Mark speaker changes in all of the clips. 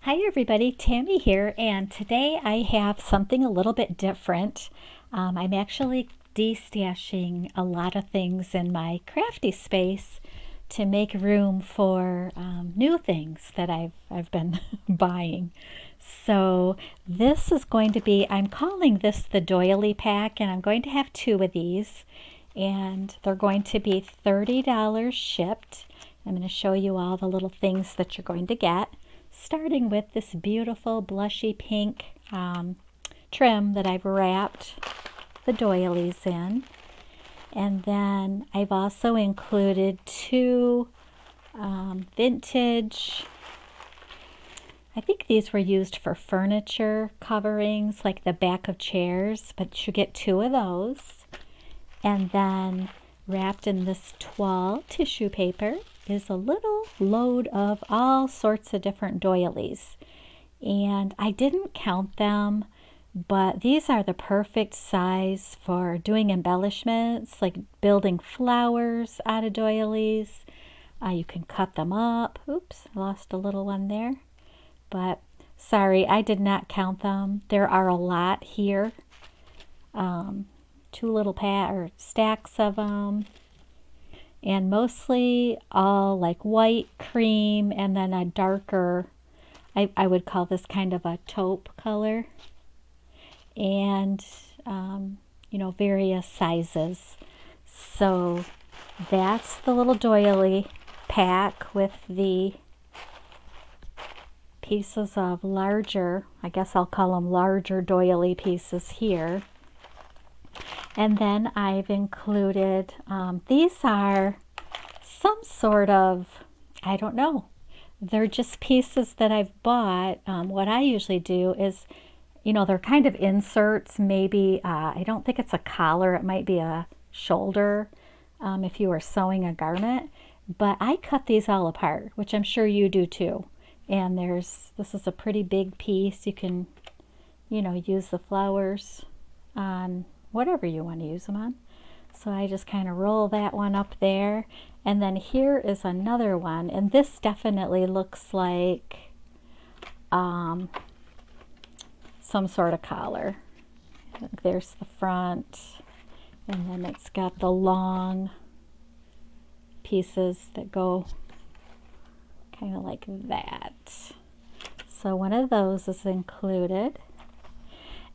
Speaker 1: Hi everybody, Tammy here, and today I have something a little bit different. I'm actually destashing a lot of things in my crafty space to make room for new things that I've been buying. So this is going to be, I'm calling this the Doily Pack, and I'm going to have two of these, and they're going to be $30 shipped. I'm going to show you all the little things that you're going to get, starting with this beautiful blushy pink trim that I've wrapped the doilies in. And then I've also included two vintage, I think these were used for furniture coverings, like the back of chairs, but you get two of those. And then wrapped in this toile tissue paper is a little load of all sorts of different doilies. And I didn't count them, but these are the perfect size for doing embellishments, like building flowers out of doilies. You can cut them up. Oops, I lost a little one there. But sorry, I did not count them. There are a lot here. Two little stacks of them. And mostly all like white, cream, and then a darker, I would call this kind of a taupe color. And, various sizes. So that's the little doily pack with the pieces of larger, I guess I'll call them larger doily pieces here. And then I've included, these are some sort of, I don't know, they're just pieces that I've bought. What I usually do is, they're kind of inserts, maybe, I don't think it's a collar, it might be a shoulder if you were sewing a garment. But I cut these all apart, which I'm sure you do too. And this is a pretty big piece. You can, use the flowers on whatever you want to use them on. So I just kind of roll that one up there. And then here is another one. And this definitely looks like some sort of collar. There's the front. And then it's got the long pieces that go kind of like that. So one of those is included.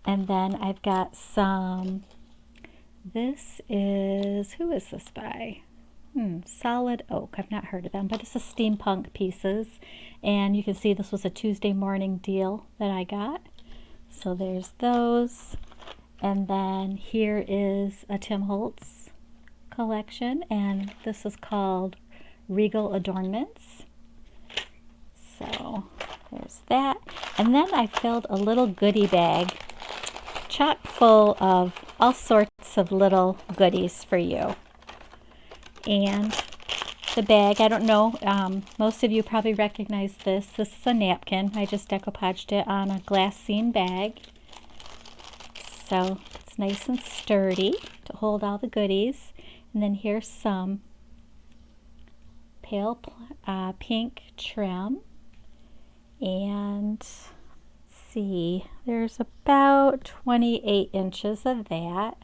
Speaker 1: And then I've got some, this is, who is this by? Solid Oak. I've not heard of them, but it's a steampunk pieces. And you can see this was a Tuesday morning deal that I got. So there's those. And then here is a Tim Holtz collection, and this is called Regal Adornments. So there's that. And then I filled a little goodie bag chock full of all sorts of little goodies for you. And the bag, I don't know, most of you probably recognize this. This is a napkin. I just decoupaged it on a glassine bag. So it's nice and sturdy to hold all the goodies. And then here's some pale pink trim. And see, there's about 28 inches of that.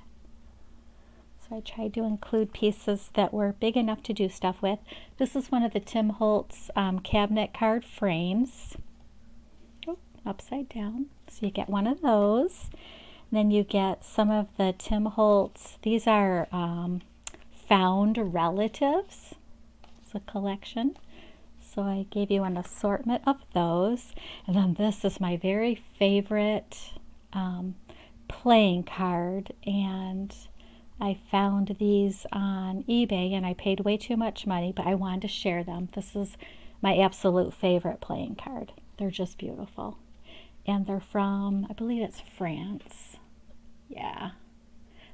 Speaker 1: So I tried to include pieces that were big enough to do stuff with. This is one of the Tim Holtz cabinet card frames. Oh, upside down. So you get one of those. And then you get some of the Tim Holtz. These are found relatives. It's a collection. So I gave you an assortment of those. And then this is my very favorite playing card. And I found these on eBay and I paid way too much money, but I wanted to share them. This is my absolute favorite playing card. They're just beautiful. And they're from, I believe it's France. Yeah.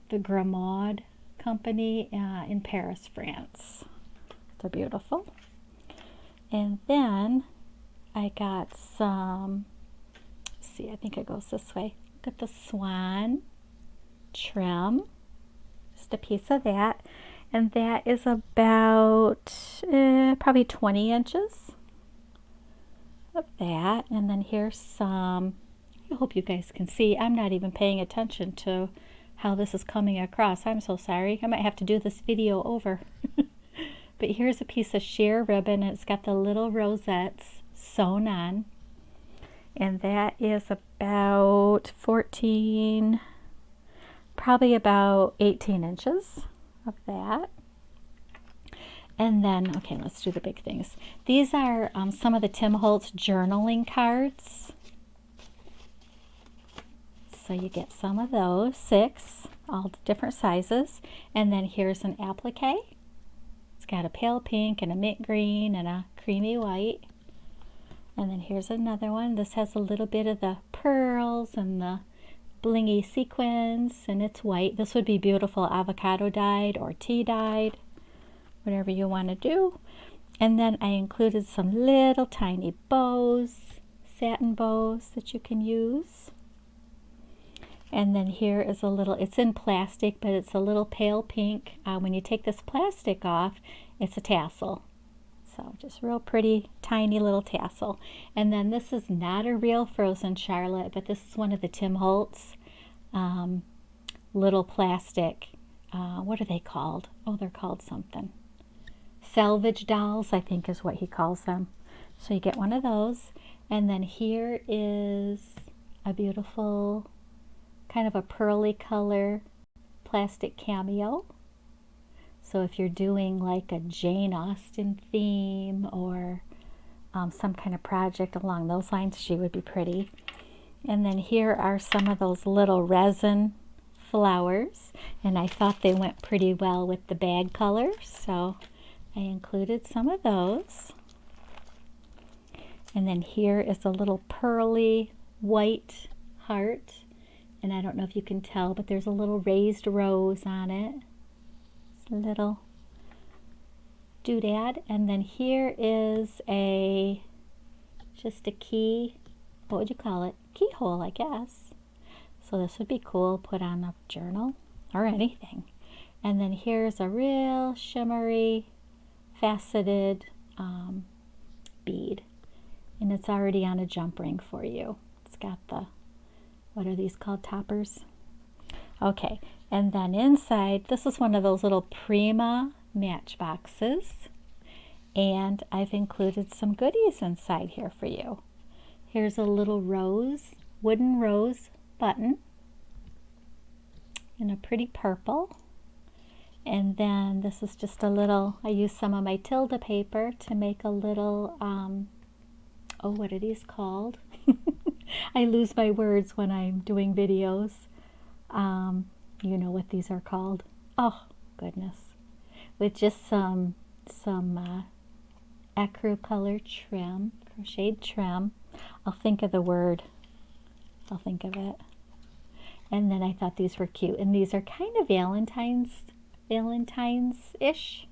Speaker 1: The Grimaud company in Paris, France. They're beautiful. And then I got some, let's see, I think it goes this way. Look at the swan trim, just a piece of that. And that is about probably 20 inches. of that. And then here's some, I hope you guys can see. I'm not even paying attention to how this is coming across. I'm so sorry. I might have to do this video over. But here's a piece of sheer ribbon, and it's got the little rosettes sewn on. And that is about 14, probably about 18 inches of that. And then, okay, let's do the big things. These are some of the Tim Holtz journaling cards. So you get some of those, 6, all different sizes. And then here's an applique. It's got a pale pink and a mint green and a creamy white. And then here's another one. This has a little bit of the pearls and the blingy sequins, and it's white. This would be beautiful avocado dyed or tea dyed, whatever you want to do. And then I included some little tiny bows, satin bows that you can use. And then here is a little, it's in plastic, but it's a little pale pink. When you take this plastic off, it's a tassel. So just real pretty, tiny little tassel. And then this is not a real frozen Charlotte, but this is one of the Tim Holtz little plastic, what are they called? Oh, they're called something. Salvage dolls, I think is what he calls them. So you get one of those. And then here is a beautiful, kind of a pearly color plastic cameo. So if you're doing like a Jane Austen theme or some kind of project along those lines, she would be pretty. And then here are some of those little resin flowers, and I thought they went pretty well with the bag colors, so I included some of those. And then here is a little pearly white heart, and I don't know if you can tell, but there's a little raised rose on it. It's a little doodad. And then here is just a key, what would you call it? Keyhole, I guess. So this would be cool, put on a journal or anything. And then here's a real shimmery, faceted bead. And it's already on a jump ring for you. It's got the, what are these called, toppers? Okay, and then inside, this is one of those little Prima matchboxes. And I've included some goodies inside here for you. Here's a little rose, wooden rose button in a pretty purple. And then this is just a little, I used some of my Tilda paper to make a little, oh, what are these called? I lose my words when I'm doing videos. You know what these are called. Oh, goodness. With just some ecru color trim, crocheted trim. I'll think of the word. I'll think of it. And then I thought these were cute. And these are kind of Valentine's-ish,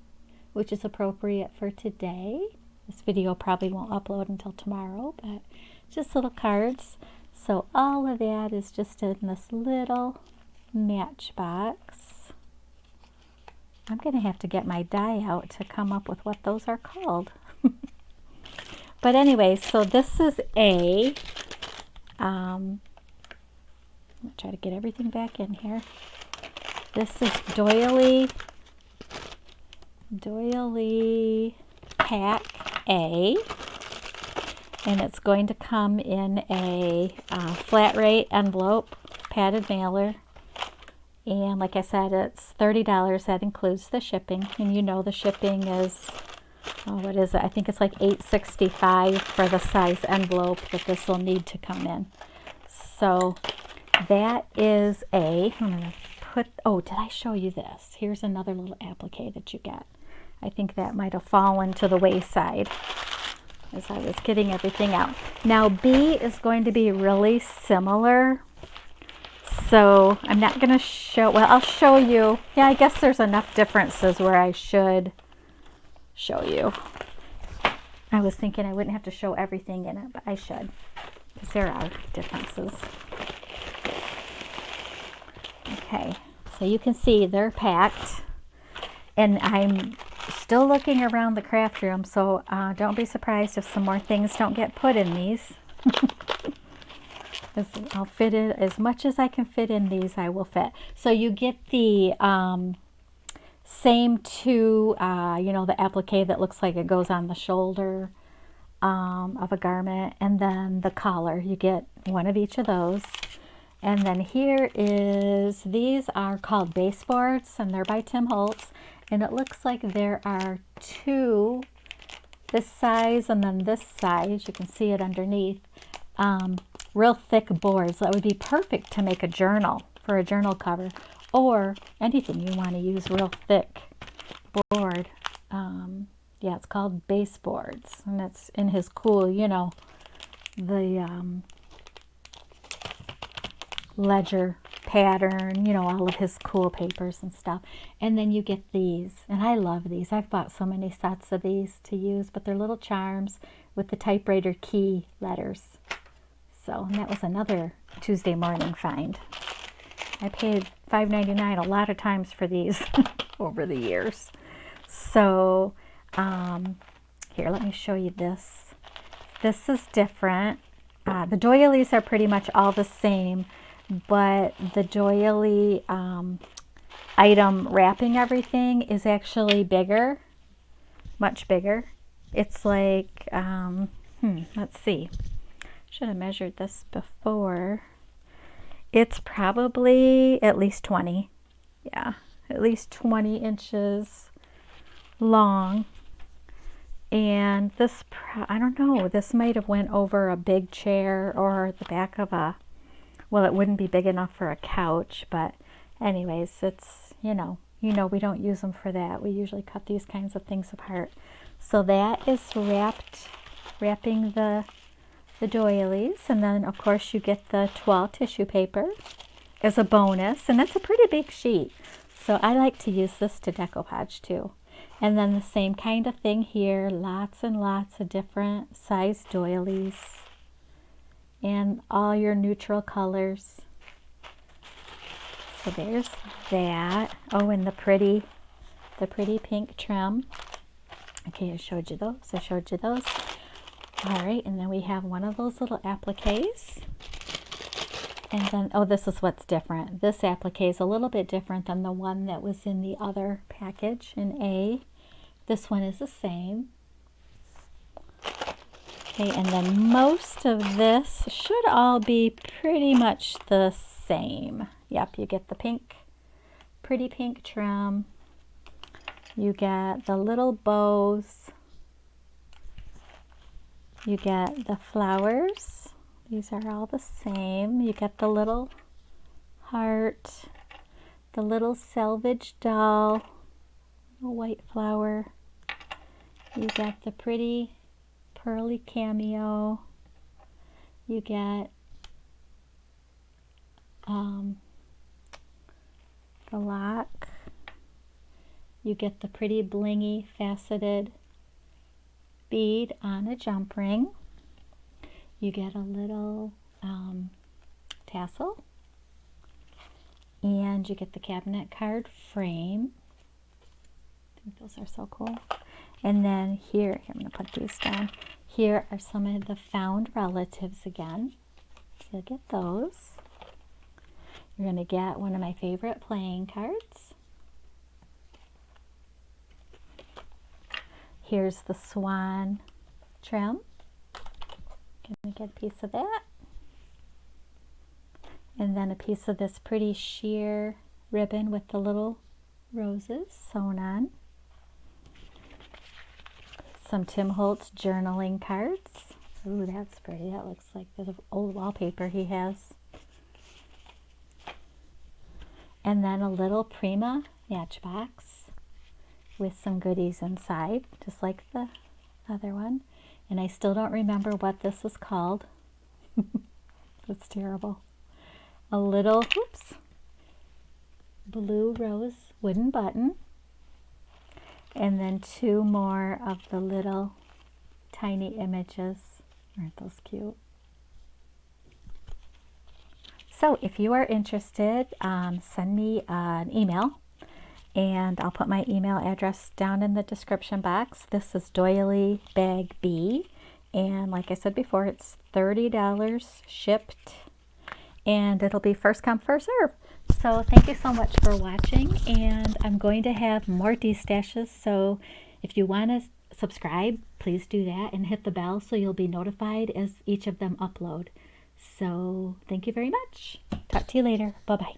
Speaker 1: which is appropriate for today. This video probably won't upload until tomorrow, but just little cards. So all of that is just in this little matchbox. I'm going to have to get my die out to come up with what those are called. But anyway, so this is I'm going to try to get everything back in here. This is Doily Pack A, and it's going to come in a flat rate envelope, padded mailer, and like I said, it's $30. That includes the shipping, and you know the shipping is, oh, what is it? I think it's like $8.65 for the size envelope that this will need to come in. So that is I'm going to put, oh, did I show you this? Here's another little applique that you get. I think that might have fallen to the wayside as I was getting everything out. Now B is going to be really similar. So I'm not going to show, well, I'll show you. Yeah, I guess there's enough differences where I should show you. I was thinking I wouldn't have to show everything in it, but I should, because there are differences. Okay, so you can see they're packed, and I'm still looking around the craft room, so don't be surprised if some more things don't get put in these. I'll fit in as much as I can fit in these. I will fit. So you get the same two, you know, the applique that looks like it goes on the shoulder of a garment, and then the collar. You get one of each of those. And then here is, these are called baseboards, and they're by Tim Holtz. And it looks like there are two, this size and then this size. You can see it underneath. Real thick boards. That would be perfect to make a journal, for a journal cover, or anything you want to use real thick board. Yeah, it's called baseboards, and it's in his cool, you know, the ledger pattern, you know, all of his cool papers and stuff. And then you get these, and I love these. I've bought so many sets of these to use, but they're little charms with the typewriter key letters. So, and that was another Tuesday morning find. I paid $5.99 a lot of times for these over the years. So, here, let me show you this. This is different. The doilies are pretty much all the same, but the doily item wrapping everything is actually bigger, much bigger. It's like, let's see. Should have measured this before. It's probably at least 20. Yeah, at least 20 inches long. And this, I don't know, this might have went over a big chair or the back of a, well, it wouldn't be big enough for a couch, but anyways, it's, you know, we don't use them for that. We usually cut these kinds of things apart. So that is wrapping the doilies, and then of course you get the toile tissue paper as a bonus, and that's a pretty big sheet. So I like to use this to decoupage too. And then the same kind of thing here, lots and lots of different size doilies and all your neutral colors. So there's that. Oh, and the pretty pink trim. Okay, I showed you those. All right, and then we have one of those little appliques. And then, oh, this is what's different. This applique is a little bit different than the one that was in the other package in A. This one is the same. Okay, and then most of this should all be pretty much the same. Yep, you get the pink, pretty pink trim. You get the little bows. You get the flowers. These are all the same. You get the little heart, the little selvage doll, a white flower. You get the pretty pearly cameo. You get the lock. You get the pretty blingy faceted bead on a jump ring. You get a little tassel, and you get the cabinet card frame. I think those are so cool. And then here I'm going to put these down. Here are some of the found relatives again. So you'll get those. You're going to get one of my favorite playing cards. Here's the swan trim. Going to get a piece of that. And then a piece of this pretty sheer ribbon with the little roses sewn on. Some Tim Holtz journaling cards. Ooh, that's pretty. That looks like the old wallpaper he has. And then a little Prima matchbox with some goodies inside, just like the other one. And I still don't remember what this is called. That's terrible. A little, oops, blue rose wooden button. And then two more of the little tiny images. Aren't those cute? So if you are interested, send me an email And I'll put my email address down in the description box. This is Doily Bag B. And like I said before, it's $30 shipped. And it'll be first come, first serve. So thank you so much for watching. And I'm going to have more destashes. So if you want to subscribe, please do that. And hit the bell so you'll be notified as each of them upload. So thank you very much. Talk to you later. Bye-bye.